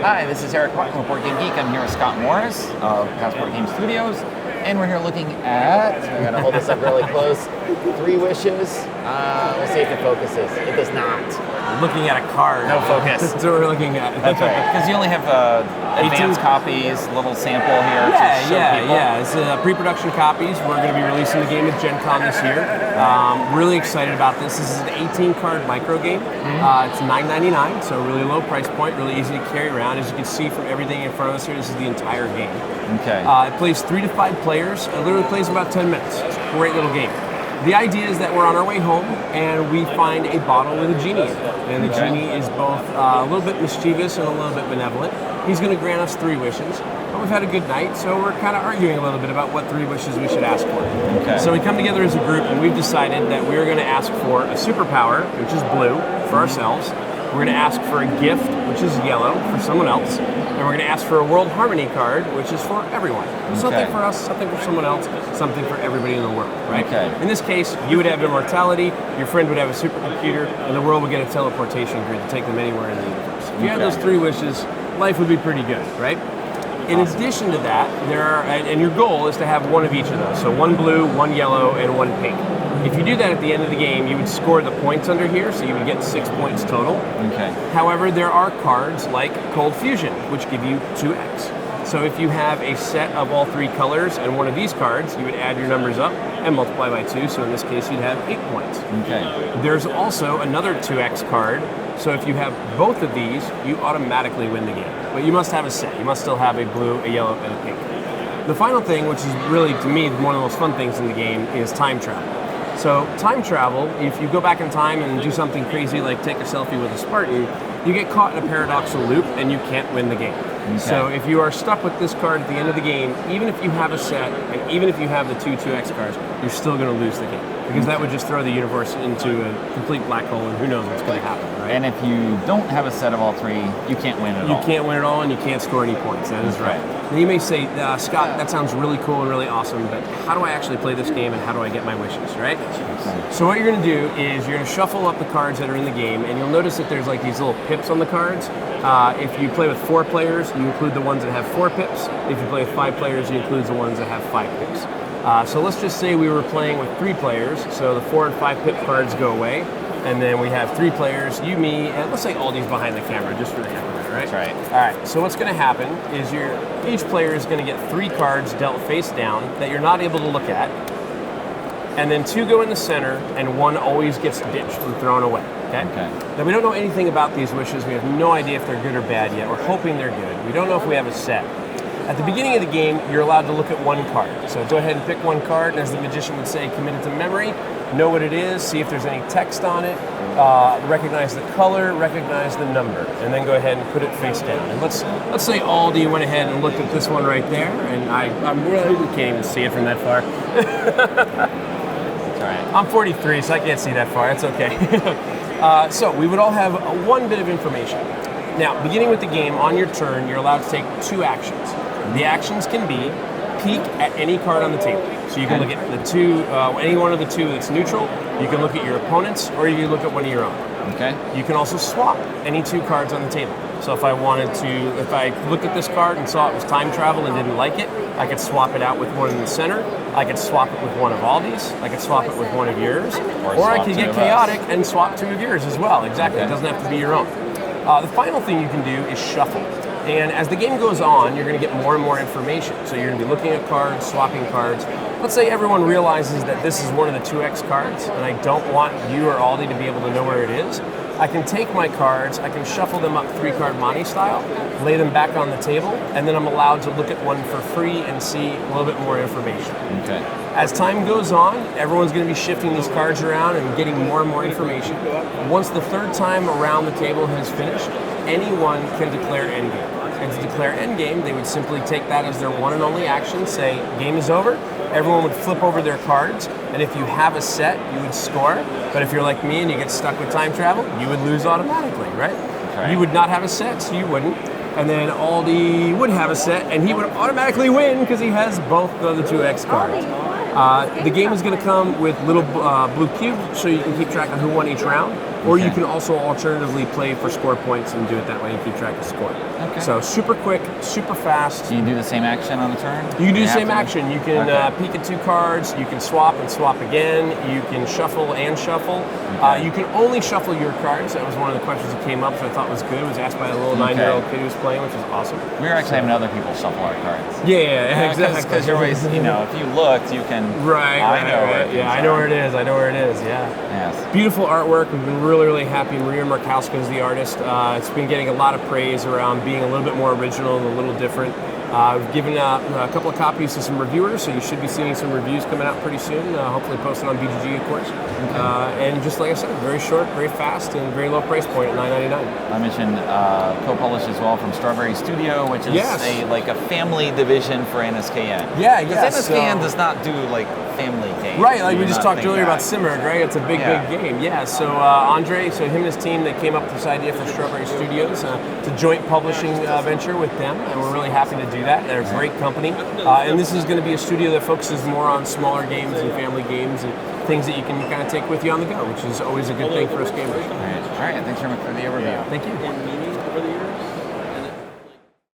Hi, this is Eric White from Board Game Geek. I'm here with Scott Morris of Passport Game Studios, and we're here looking at, I gotta hold this up really close, Three Wishes. We'll see if it focuses. It does not. Looking at a card. No focus. That's what we're looking at. That's right. Because you only have advanced copies, little sample here to show people. It's pre-production copies. We're going to be releasing the game at Gen Con this year. Really excited about this. This is an 18-card micro game. It's $9.99, so a really low price point, really easy to carry around. As you can see from everything in front of us here, this is the entire game. Okay. It plays 3 to 5 players. It literally plays about 10 minutes. It's a great little game. The idea is that we're on our way home and we find a bottle with a genie in it. And the genie is both a little bit mischievous and a little bit benevolent. He's going to grant us 3 wishes. But we've had a good night, so we're kind of arguing a little bit about what 3 wishes we should ask for. Okay. So we come together as a group and we've decided that we're going to ask for a superpower, which is blue, for ourselves. We're going to ask for a gift, which is yellow, for someone else. And we're going to ask for a World Harmony card, which is for everyone. Something for us, something for someone else, something for everybody in the world, right? Okay. In this case, you would have immortality, your friend would have a supercomputer, and the world would get a teleportation grid to take them anywhere in the universe. If you had those 3 wishes, life would be pretty good, right? In addition to that, and your goal is to have one of each of those. So 1 blue, 1 yellow, and 1 pink. If you do that at the end of the game, you would score the points under here, so you would get 6 points total. Okay. However, there are cards like Cold Fusion, which give you 2x. So if you have a set of all 3 colors and one of these cards, you would add your numbers up and multiply by 2, so in this case you'd have 8 points. Okay. There's also another 2x card, so if you have both of these, you automatically win the game. But you must have a set. You must still have a blue, a yellow, and a pink. The final thing, which is really, to me, one of the most fun things in the game, is time travel. So time travel, if you go back in time and do something crazy like take a selfie with a Spartan, you get caught in a paradoxical loop and you can't win the game. Okay. So if you are stuck with this card at the end of the game, even if you have a set, and even if you have the 2 2x cards, you're still going to lose the game. Because that would just throw the universe into a complete black hole and who knows what's going to happen, right? And if you don't have a set of all 3, you can't win at all. You can't win at all and you can't score any points. That is right. Now you may say, Scott, that sounds really cool and really awesome, but how do I actually play this game and how do I get my wishes, right? So what you're going to do is you're going to shuffle up the cards that are in the game, and you'll notice that there's like these little pips on the cards. If you play with 4 players, you include the ones that have 4 pips. If you play with 5 players, you include the ones that have 5 pips. So let's just say we were playing with 3 players, so the 4 and 5 pip cards go away, and then we have 3 players, you, me, and let's say Aldi's behind the camera, just for the heck of it, right? That's right. All right, so what's going to happen is each player is going to get 3 cards dealt face down that you're not able to look at, and then 2 go in the center, and 1 always gets ditched and thrown away, okay? Now, we don't know anything about these wishes. We have no idea if they're good or bad yet. We're hoping they're good. We don't know if we have a set. At the beginning of the game, you're allowed to look at 1 card. So go ahead and pick 1 card, and as the magician would say, commit it to memory, know what it is, see if there's any text on it, recognize the color, recognize the number, and then go ahead and put it face down. And let's say Aldi went ahead and looked at this one right there, and I'm really, we can't even see it from that far. I'm 43, so I can't see that far. That's okay. So we would all have 1 bit of information. Now, beginning with the game, on your turn, you're allowed to take 2 actions. The actions can be peek at any card on the table. So you can look at the 2, any one of the 2 that's neutral. You can look at your opponent's, or you can look at one of your own. Okay. You can also swap any 2 cards on the table. So if I looked at this card and saw it was time travel and didn't like it, I could swap it out with 1 in the center. I could swap it with 1 of Aldi's. I could swap it with 1 of yours. Or I could get chaotic and swap 2 of yours as well. Exactly. It doesn't have to be your own. The final thing you can do is shuffle. And as the game goes on, you're going to get more and more information. So you're going to be looking at cards, swapping cards. Let's say everyone realizes that this is one of the 2x cards, and I don't want you or Aldi to be able to know where it is. I can take my cards, I can shuffle them up 3-card Monte style, lay them back on the table, and then I'm allowed to look at one for free and see a little bit more information. Okay. As time goes on, everyone's going to be shifting these cards around and getting more and more information. Once the 3rd time around the table has finished, anyone can declare endgame. And to declare endgame, they would simply take that as their one and only action, say, game is over. Everyone would flip over their cards, and if you have a set, you would score. But if you're like me and you get stuck with time travel, you would lose automatically, right? You would not have a set, so you wouldn't. And then Aldi would have a set, and he would automatically win because he has both of the 2x cards. The game is going to come with little blue cubes, so you can keep track of who won each round. Or you Okay. can also alternatively play for score points and do it that way and keep track of score. Okay. So super quick, super fast. Do you do the same action on the turn? You can do the have same to? action. You can Okay. peek at 2 cards. You can swap and swap again. You can shuffle and shuffle. Okay. You can only shuffle your cards. That was one of the questions that came up, so I thought was good. It was asked by a little 9-year-old kid who was playing, which was awesome. We were actually having other people shuffle our cards. Yeah, exactly. Because you're always, you know, if you looked, you can. Right, I know where right. things Yeah, I are. know where it is. I know where it is. Yeah. Yes. Beautiful artwork. We've been really, really happy. Maria Markowska is the artist. It's been getting a lot of praise around being a little bit more original and a little different. We've given out a couple of copies to some reviewers, so you should be seeing some reviews coming out pretty soon, hopefully posted on BGG, of course. And just like I said, very short, very fast, and very low price point at $9.99. I mentioned co-published as well from Strawberry Studio, which is Yes. a family division for NSKN. Yeah, Because yeah, NSKN so- does not do like family games. Right, like we You're just not talked thinking earlier about that. Simmered, right? It's a big, Yeah. big game. Yeah, so Andre, so him and his team, they came up with this idea for Strawberry Studios. It's a joint publishing venture with them, and we're really happy to do that. They're a great company. And this is going to be a studio that focuses more on smaller games and family games and things that you can kind of take with you on the go, which is always a good thing for us gamers. All right. Thanks very much for the overview. Thank you. Meetings over the years.